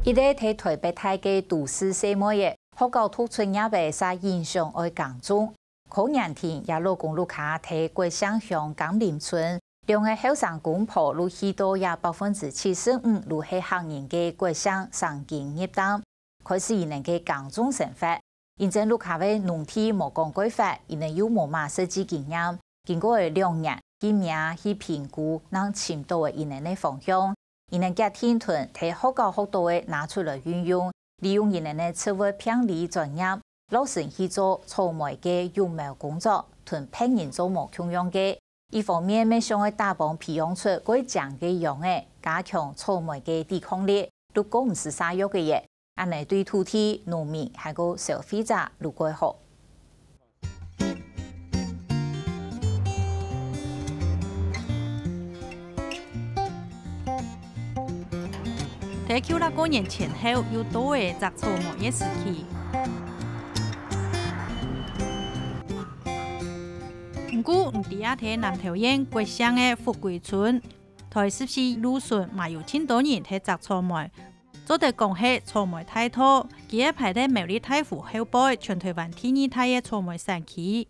伊咧喺台北大嘅都市世末嘅，學校突出也被受影響而降中。過年天也路公路卡喺桂香鄉江林村，兩個後生公婆路許多也75%路係行人嘅桂香上京入黨，開始伊能嘅降中生活。現正路卡為農地無講規劃，伊能有無碼設計經驗，經過2年去名去評估，能簽到嘅伊能嘅方向。伊能嘅天團喺學校學到嘅拿出來運用，利用伊能嘅職務偏理專業。老師去做草莓嘅幼苗工作，同聘人做無共樣嘅。一方面，咪想去大幫培養出過強嘅樣嘅，加強草莓嘅抵抗力。如果唔是殺藥嘅嘢，安尼對土地、農民還有消費者如果好。喺秋啦過年前後，有多個摘草莓嘅時期。唔過，第二天南投縣桂香嘅福貴村，台14路順嘛有千多人喺摘草莓，做得講係草莓大拖，佢一排喺苗栗大湖後背，全台灣第2大嘅草莓產區。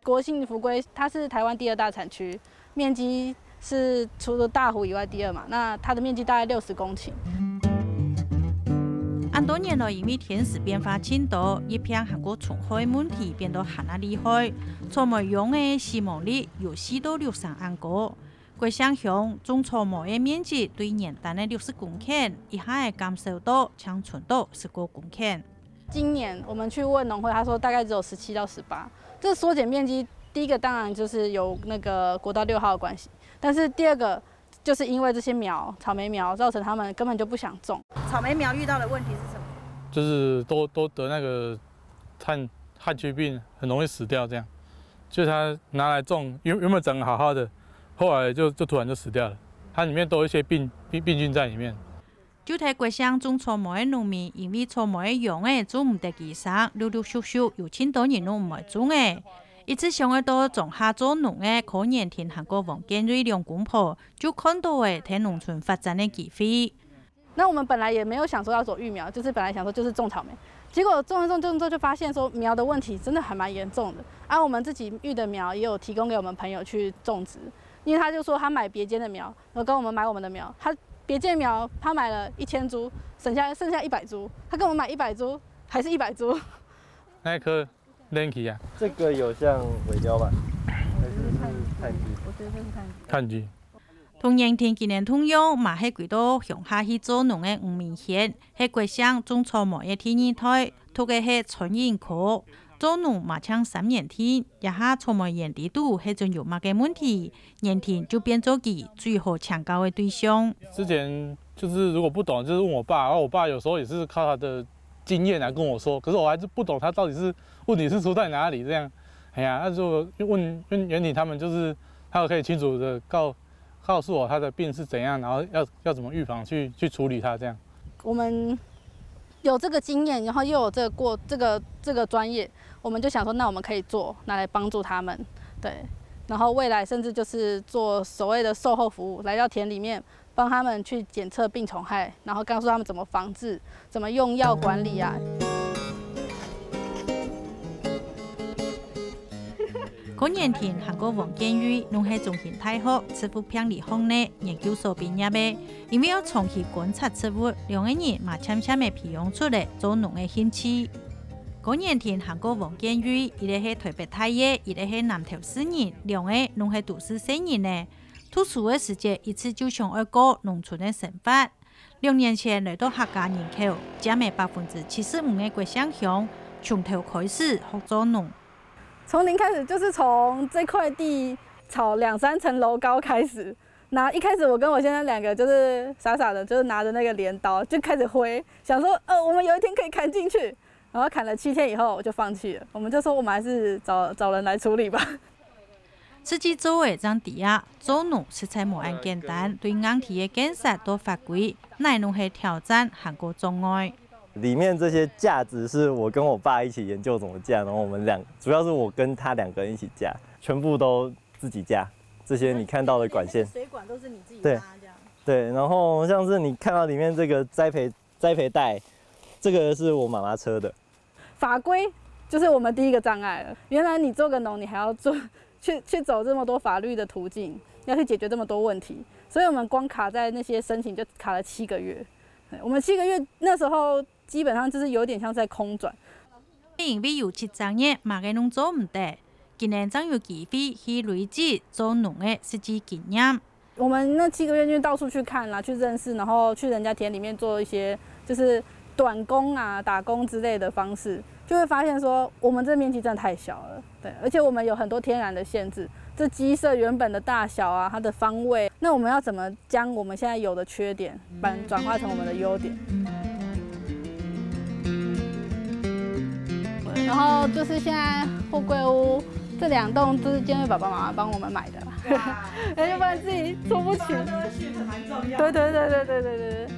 國姓福貴，它是台灣第2大產區，面積是除了大湖以外第2嘛，那它的面積大概60公頃。按多年來，因為天時變化遷多，一片韓國蟲害問題變得很厲害，草莓用嘅死亡率有4到6成咁高。桂香鄉種草莓嘅面積對年單嘅60公頃，一下嘅減少到長存到19公頃。今年我們去問農會，他說大概只有17到18。這縮減面積，第一個當然就是有那個國道6號的關係，但是第二個就是因為這些苗，草莓苗造成他們根本就不想種。草莓苗遇到的問題是什麼？就是都得那個炭疽病，很容易死掉。這樣，就它拿來種，原本長得好好的，後來就突然就死掉了。它裡面都有一些病菌在裡面。就睇桂香種草莓嘅農民，因為草莓嘅樣嘅種唔得幾生，陸陸續續有千多人都唔係種嘅。一直想去到種下做農嘅可年田韓國王建瑞兩公婆，就看到嘅喺農村發展嘅機會。那我們本來也沒有想說要做育苗，就是本來想說就是種草莓，結果種一種之後就發現說苗的問題真的還蠻嚴重的。啊，我們自己育的苗也有提供給我們朋友去種植，因為他就說他買別間的苗，然後跟我們買我們的苗，他別間苗他買了1000株，剩下100株，他跟我們買100株，還是100株。那一顆 Lanky 啊，這個有像尾雕吧？還是炭疽？我覺得是炭疽。同營田今年同樣嘛係幾多鄉下去做農嘅唔明顯，係桂香種草莓嘅第2代，圖嘅係春園科做農嘛搶3年田，一下草莓園地度係種有乜嘅問題，園田就變做佢最好搶救嘅對象。之前就是如果不懂，就是問我爸，然後我爸有時候也是靠他的經驗來跟我說，可是我還是不懂他到底是問題是出在哪裡這樣。哎呀，那就問園田他們，就是他可以清楚的告訴我他的病是怎樣，然後要怎麼預防去處理它這樣。我們有這個經驗，然後又有這個專業，我們就想說，那我們可以做，拿來幫助他們，對。然後未來甚至就是做所謂的售後服務，來到田裡面幫他們去檢測病蟲害，然後告訴他們怎麼防治，怎麼用藥管理啊。過年田韓國王建瑞農業中心大學植物病理學內研究所畢業嘅，因為要長期觀察植物，兩個人嘛漸漸嘅培養出嚟做農嘅興趣。過年田韓國王建瑞，伊咧係台北大爺，伊咧係南投市人，兩個農係都市新人咧。讀書嘅時節，一次就想要過農村嘅生活。2年前來到客家人口，佔嘅75%嘅桂香鄉，從頭開始學做農。從零開始，就是從這塊地炒2-3層樓高開始。一開始我跟我先生兩個就是傻傻的，就是拿着那個鐮刀就開始揮，想說，我們有一天可以砍進去。然後砍了7天以後，我就放棄了。我們就說，我們還是找人來處理吧。自己做嘅張地啊，做農實在冇咁簡單，對硬體嘅建設都法規，乃農係挑戰韓國障礙。裡面這些架子是我跟我爸一起研究怎麼架，然後我們主要是我跟他2個人一起架，全部都自己架。這些你看到的管線，水管都是你自己對，对，然后像是你看到里面这个栽培袋，这个是我妈妈车的。法规就是我们第一个障碍了。原来你做个农，你还要去走这么多法律的途径，要去解决这么多问题，所以我们光卡在那些申请就卡了7个月。我们7个月那时候基本上就是有点像在空转。因为有7张嘢，嘛个拢做唔得，今年将有机会去累积做农的实际经验。我们那7个月就到处去看啦，去认识，然后去人家田里面做一些就是短工啊、打工之类的方式，就会发现说我们这面积真的太小了，对，而且我们有很多天然的限制，这鸡舍原本的大小啊、它的方位，那我们要怎么将我们现在有的缺点转化成我们的优点？然后就是现在货柜屋这2栋都是建伟爸爸妈妈帮我们买的啦，要不然自己做不起。对。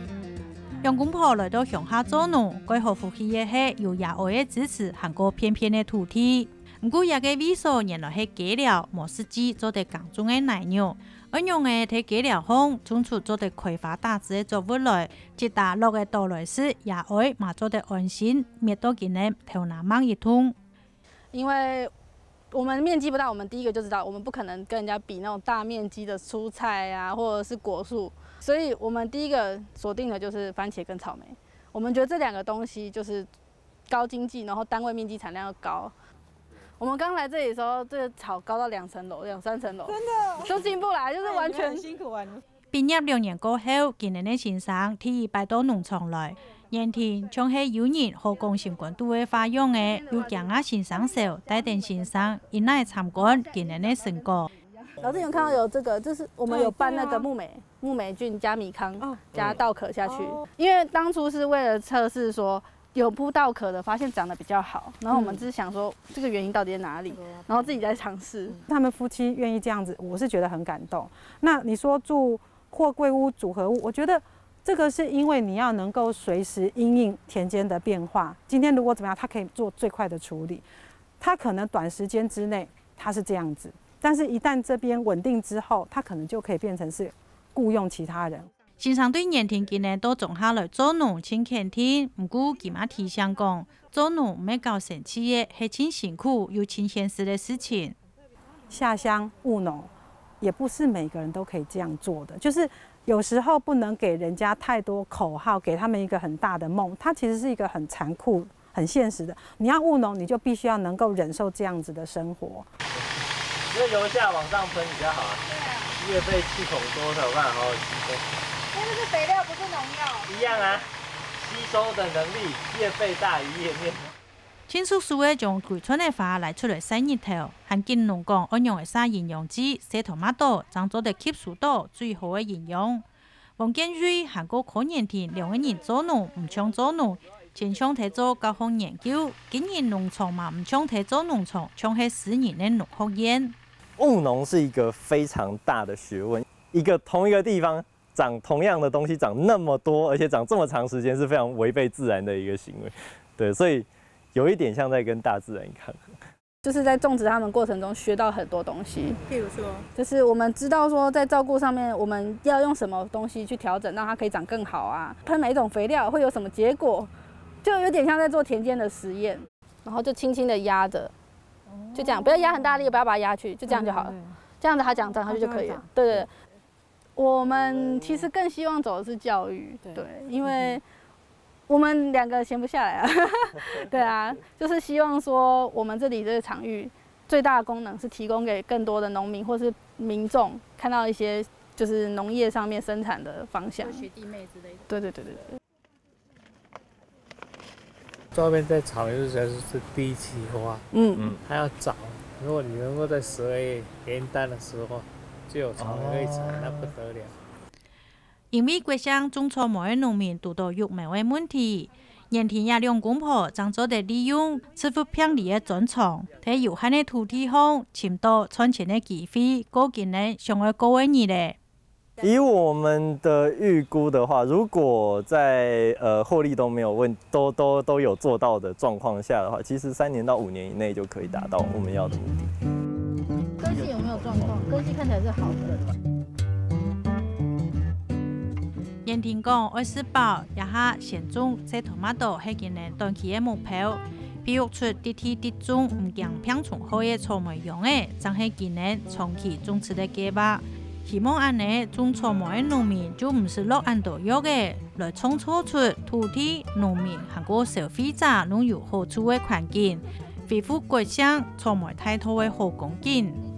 用公婆来到乡下做农，最好福气的是有爷爷的支持，含过偏偏的土地。不过也个味素原来是假料，无实际做得càng重的奶牛。安用的睇假料后，种出做得葵花大枝的作物来，一大落的稻来时，爷爷嘛做得安心，免到今日头拿忙一通。因为我们面积不大，我们第一个就知道，我们不可能跟人家比那种大面积的蔬菜啊，或者是果树，所以我们第一个锁定的就是番茄跟草莓。我们觉得这2个东西就是高经济，然后单位面积产量又高。我们刚来这里的时候，这个草高到2层楼、2、3层楼，真的都进不来，就是完全很辛苦啊。毕业2年过后，今年的先生提议摆到农场来。盐田像是有人好讲相关都会发用的，有姜啊先生手带点先生，因来参观今年的成果。老师有看到有这个，就是我们有拌那个木霉菌加米糠加稻壳下去，因为当初是为了测试说有铺稻壳的发现长得比较好，然后我们只是想说这个原因到底在哪里，然后自己在尝试。他们夫妻愿意这样子，我是觉得很感动。那你说住货柜屋、组合屋，我觉得这个是因为你要能够随时因应田间的变化。今天如果怎么样，它可以做最快的处理。它可能短时间之内它是这样子，但是一旦这边稳定之后，它可能就可以变成是雇佣其他人。先生对盐田今年到种下来做农真肯定，不过佢嘛提醒讲，做农唔係搞神奇嘅，係真辛苦又真现实的事情。下乡务农也不是每个人都可以这样做的，就是有时候不能给人家太多口号，给他们一个很大的梦，它其实是一个很残酷、很现实的。你要务农，你就必须要能够忍受这样子的生活。因为由下往上喷比较好啊，越被气孔多才有办法好好吸收。因为这是肥料，不是农药。一样啊，吸收的能力越被大于越面。青叔叔的将贵村的花来出来晒日头，含金农工按用的撒营养剂，洗头马多，长做的吸收到最好的营养。王建瑞韩国考研田2个人做农，唔想做农，前想提做高空研究，今年农场嘛唔想提做农场，像係4年的农学院。务农是一个非常大的学问，同一个地方长同样的东西长那么多，而且长这么长时间，是非常违背自然的一个行为。对，所以有一点像在跟大自然抗衡。就是在种植它们过程中学到很多东西，譬如说，就是我们知道说在照顾上面，我们要用什么东西去调整，让它可以长更好啊。喷每一种肥料会有什么结果，就有点像在做田间的实验。然后就轻轻的压着，就这样，不要压很大力，不要把它压去，就这样就好了。这样子它长下去就可以了。对对。我们其实更希望走的是教育，对，因为我们2个闲不下来啊，对啊，就是希望说我们这里这个场域最大的功能是提供给更多的农民或是民众看到一些就是农业上面生产的方向，学弟妹之类的。对。在外面在草莓实在是第一期花，它要早。如果你能够在12月元旦的时候就有草莓可以采，那不得了。因为国乡种草莓的农民遇到育苗的问题，盐田也两公婆正做地利用支付便宜的专长，在有限的土地上寻到赚钱的机会，过今年上会过1年嘞。以我们的预估的话，如果在获利都没有都有做到的状况下的话，其实3年到5年以内就可以达到我们要的目的。根系有没有状况？根系看起来是好的。严廷讲，爱吃饱，也下先种这토마토係今年短期嘅目標。培育出地體地種唔驚病蟲害嘅草莓用嘅，正係今年長期種植嘅計劃。希望安尼種草莓嘅農民就唔是落安多藥嘅，來創造出土地、農民還個消費者擁有好處嘅環境，恢復國產草莓態度嘅好光景。